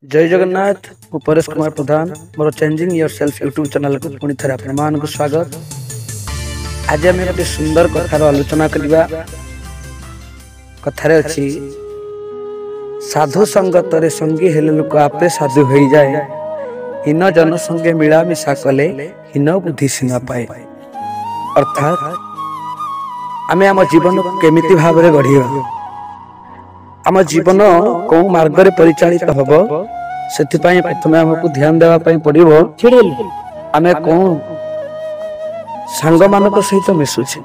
जय जगन्नाथ मु परेश कुमार प्रधान मोर changing yourself YouTube channel को पुणी थे आपण को स्वागत। आज आम गोटे सुंदर कथार आलोचना करवा। कथार अच्छी साधु संगत रे संगी हेले लोक आपे साधु हो जाए, हीन जन संगे मिलामिशा कले हीन बुद्धि सिंह पाए। अर्थात आम आम जीवन केमिति भाव में गढ़ा, आम जीवन कौ मार्ग रे परिचालित हब से प्रथम आमको ध्यान देवाई पड़ो। आम कौन सांग मान सहित मिशुचे,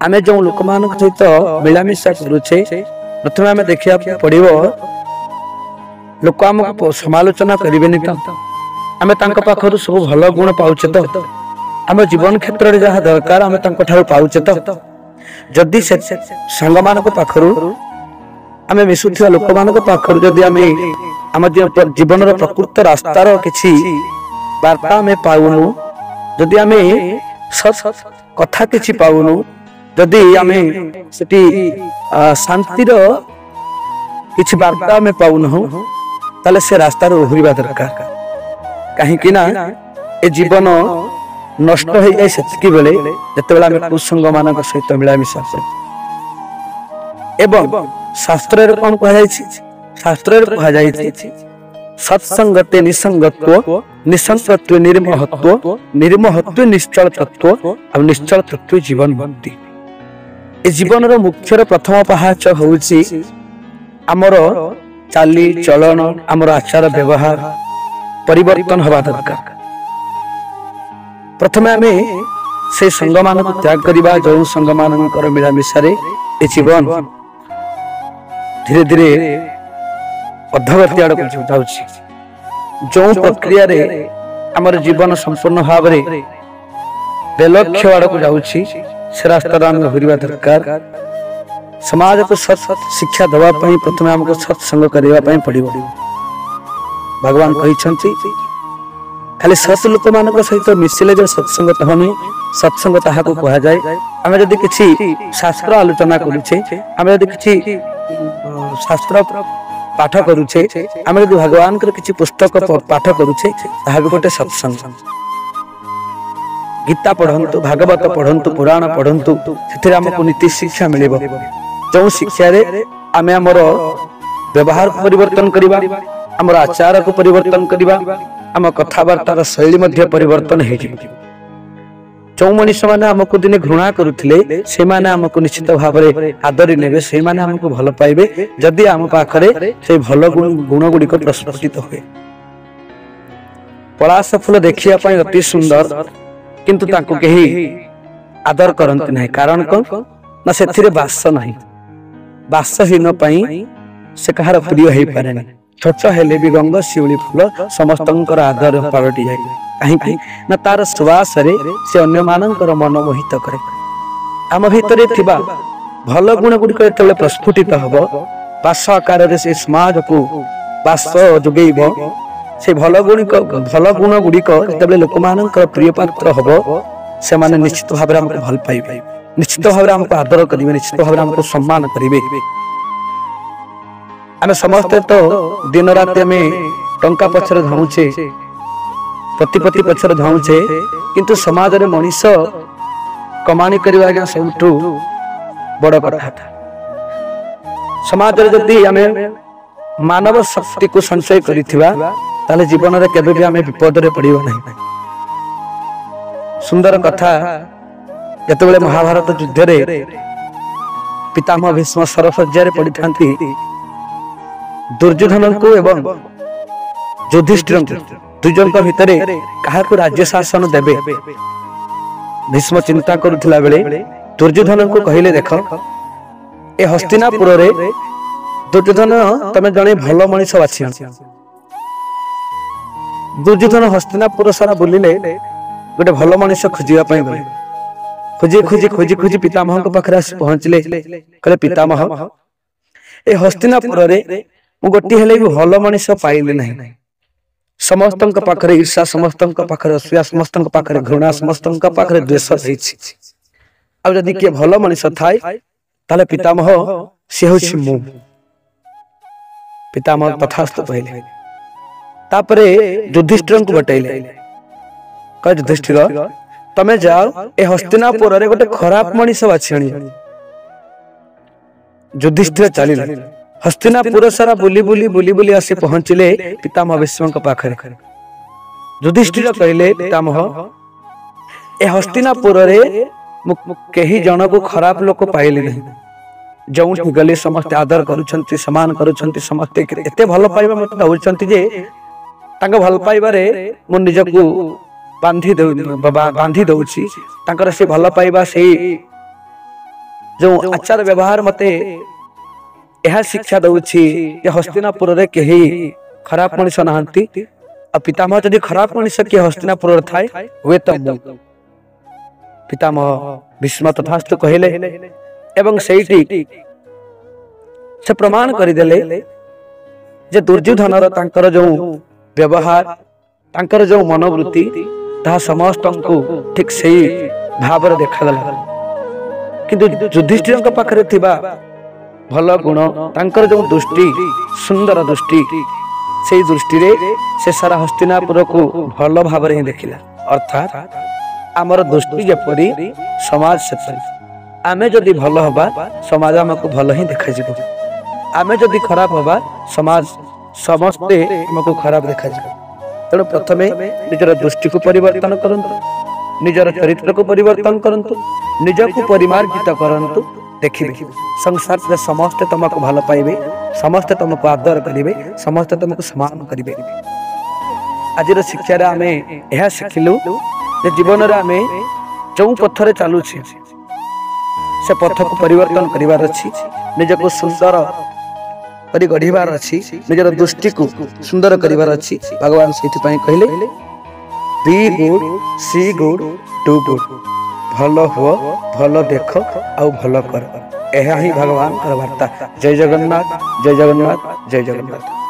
आम जो लोक मान सहित मिलामिशा करुचे, प्रथम आम देखा पड़ो लोक आमको समालोचना करें तो आम पाखर सब भल गुण पाचे तो आम जीवन क्षेत्र में जहाँ दरकार आम पाचे तो जदि सांग मान पाखर आम मिशुवा लोक मान पाखर जदि आम जीवन प्रकृत रास्तार किसी वार्ता आम पाऊनु, जदि आम कथा किसी पाऊनु, जदि आम शांतिर किसी वार्ता आम पाऊनु ताले से रास्तार ओहरिबा दरकार। कहीं ए जीवन नष्ट हो जाए से बेले जिते आम कुसंग मान सहित मिलामिशा एवं शास्त्र कौन कह शास्त्र कह सत्संगते निसंगत्व, निसंगत्व निर्महत्व, निर्महत्व निश्चल तत्व और निश्चल तत्व जीवन मुक्ति। ए जीवन रो मुख्य प्रथम पहाच होउची आमर चाली चलन, आमर आचार व्यवहार परिवर्तन हवा दरकार। प्रथमे आमे से संग मान को त्याग करिबा, जो संग मान कर मिलामिशा रे ए जीवन धीरे धीरे अधगति आड़ को जाउछि। जो प्रक्रिया रे हमर जीवन संपूर्ण भाव रे बेलक्ष्य आड़ को जाउछि, से रास्ता आम घुरिबा दरकार। समाज को सत शिक्षा दवा पई प्रथमे हमको सत्संग करिबा पई पड़िबो। भगवान कहिसंती खाली सत लोक मान सहित मिसिले जो सत्संगत हनी, सत्संग ताहा को कहा जाए। आम जदि किछि शास्त्र आलोचना करूछे, आम जदि किछि शास्त्र पाठ करूछे, आम जदि भगवान कर किछि पुस्तक पाठ करूछे, ताहा भी गोटे सत्संग। गीता पढ़ंतु, भागवत पढ़ंतु, पुराण पढ़ंतु, सेथिरे हमको नीति शिक्षा मिलिबो। जो शिक्षा रे आमे हमर व्यवहार परिवर्तन करिबा, हमर आचार को परिवर्तन करिबा, आम कथबार्तार शैली मध्य परिवर्तन हो। जो मनीष मैंने आमको दिने घृणा करुले से माने आमको निश्चित भाव में आदरी ने, से माने आमको भल पाइबे जदि आम पाखरे से भल गुण गुड़िक प्रस्फुटित हुए। पलाश फूल देखिया पई अति सुंदर, किंतु ताको केही आदर करंती नहीं। कारण कौन ना सेथिरे बास नहीं, बासहीन पई से कहार प्रिय हेई पारेनी। छोट हेले भी गंग शिउली फूल समस्तंकर आदर पलटि जाए। कहीं ना तार सुवास रे से अन्य मानकर मन मोहित करे। आम भितरे थिबा भल गुण गुड़िक जेतेबेले प्रस्फुटित हब, बास आकार रे से समाज को बास जोगेइब, से भल गुण गुड़िक जेतेबेले लोक मानकर प्रिय पात्र हब, से माने निश्चित भाव में हमको भल पाइबे, निश्चित भाव में हमको आदर करिवे, निश्चित भाव में हमको सम्मान करिवे। आम समस्ते तो दिन रात आम टंका पछरे धाउछे, प्रतिपत्ति पछरे धाउछे, किंतु समाज रे मनीष कमाणी करबा आज्ञा सबठु बड़ कथा। समाज रे जदि आम मानव शक्ति को संचय करिथिबा ताले जीवन रे केबे भी आम विपद रे पड़िबो नहीं। सुंदर कथा, जेतेबेले महाभारत युद्ध रे पितामह भीष्म सरसज्जा रे पड़िथांती, दुर्योधन को एवं युधिष्ठिर दुजन भितर कहा राज्य शासन देवे भीष्म चिंता करुला बेले दुर्योधन को कहले, देख ए हस्तिनापुर रे दुर्योधन तमे जने भल मनीष बाछि। दुर्योधन हस्तिनापुर सारा बुलिले, गोटे भल मनीष खोजिया पई गले। खोजी खोजी खोजी खोजी पितामह को पाखरे आसी पहुंचले, कहले पितामह ए हस्तिनापुर रे मु गोटी हेले भी भल मनीष पाइले नहीं। समस्तंक पाखरे ईर्षा, समस्तंक पाखरे असूया, समस्तंक पाखरे घृणा, समस्तंक पाखरे द्वेष रहिछि। आ जदि के भल मनीष थाए ताले पितामह से होछि मु। पितामह तथास्तु कहले। तापरे युधिष्ठिर को बटैले कह युधिष्ठिर तमे जाओ ए हस्तिनापुर रे गोटे खराब मनीष बाछि आनी युधिष्ठिर चलिले हस्तिनापुर सारा बुली बुली बुली बुली आसी पहुंचिले पितामह भीष्म पाखरे युधिष्ठिर कहले पितामह ए हस्तिनापुर रे केही जन को खराब लोक पाइले नहीं जो गले समस्त आदर करुछंती सम्मान करुछंती समस्त एते भल पाइबा मते दउछंती जे तांको भल पाइबारे मो निजको बांधी दउछि तांकर से भल पाइबा से जो आचार व्यवहार मते यह शिक्षा दउछि जे हस्तिनापुर रे केही खराब मनुष्य नहंती आ पितामह जदि खराब मनुष्य के हस्तिनापुर थाए हुए त पितामह भीष्म तथास्तु कहले एवं सेठी से प्रमाण करिदेले जे दुर्योधन तांकर जो व्यवहार तांकर जो मनोवृत्ति ता समस्त को ठीक सही भाव रे देखागला किंतु युधिष्ठिर पाखरे थिबा भल गुण तांकर जो दृष्टि सुंदर दृष्टि से दृष्टि रे से सारा हस्तिनापुर को भल भाव रे देखिला अर्थात आमर दृष्टि जेपरी समाज सेपरी आमे जदि भल हबा समाज हमको भल ही देखा जिवो आमे जदि खराब हबा समाज समस्ते हमको खराब देखा जिवो तेणु प्रथमे निजर दृष्टि को परिवर्तन करंतु निजर चरित्र को परिवर्तन करंतु निज को परिमार्जित करंतु देखिबे संसार में समस्ते तुमको भल पाइबे समस्ते तुमको आदर करिवे समस्ते तुमको सम्मान करिवे आज शिक्षा रे आमे यह शिखिलु जे जीवन रे आमे जो पथरे चालू छी से पथ को परिवर्तन करिवार अछि निज को सुंदर करी गढ़िबार अछि निजर दृष्टि को सुंदर करिवार अछि भगवान सेति पई कहले be good see good do good भल हो भल देख आ भल कर एहा ही भगवान कर वार्ता जय जगन्नाथ जय जगन्नाथ जय जगन्नाथ।